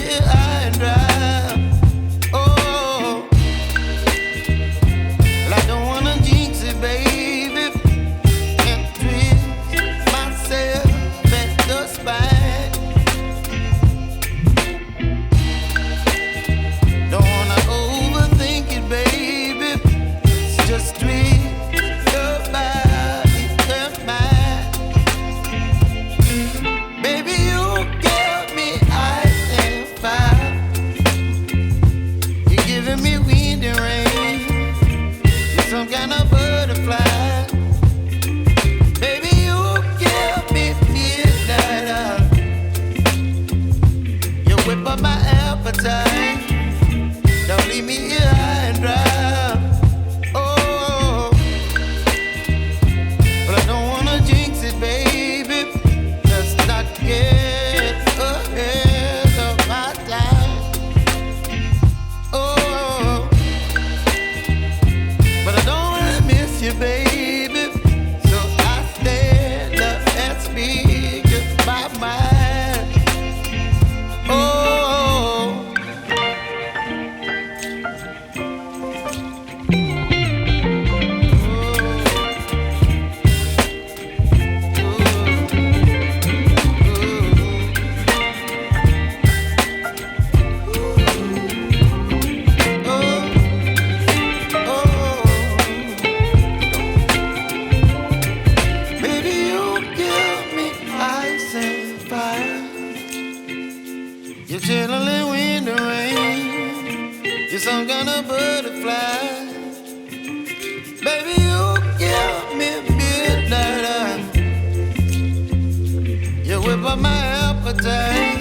here high and dry. Oh, well, I don't wanna jinx it, baby, and twist myself at the spine. Don't wanna overthink it, baby. It's just twist your body and mine. Baby, you give me ice and fire. You're giving me wind and rain. You're some kind of butterfly. Baby, you give me midnight. You whip up my appetite. Don't leave me here high and dry. Oh, but I don't wanna jinx it, baby. Let's not get ahead of my time. Oh, but I don't wanna miss you, baby. So I stand up and speak my mind. Oh. Baby, you give me ice and fire. You're chilling wind and rain. You're some kind of butterfly. Baby, you give me midnight. You whip up my appetite.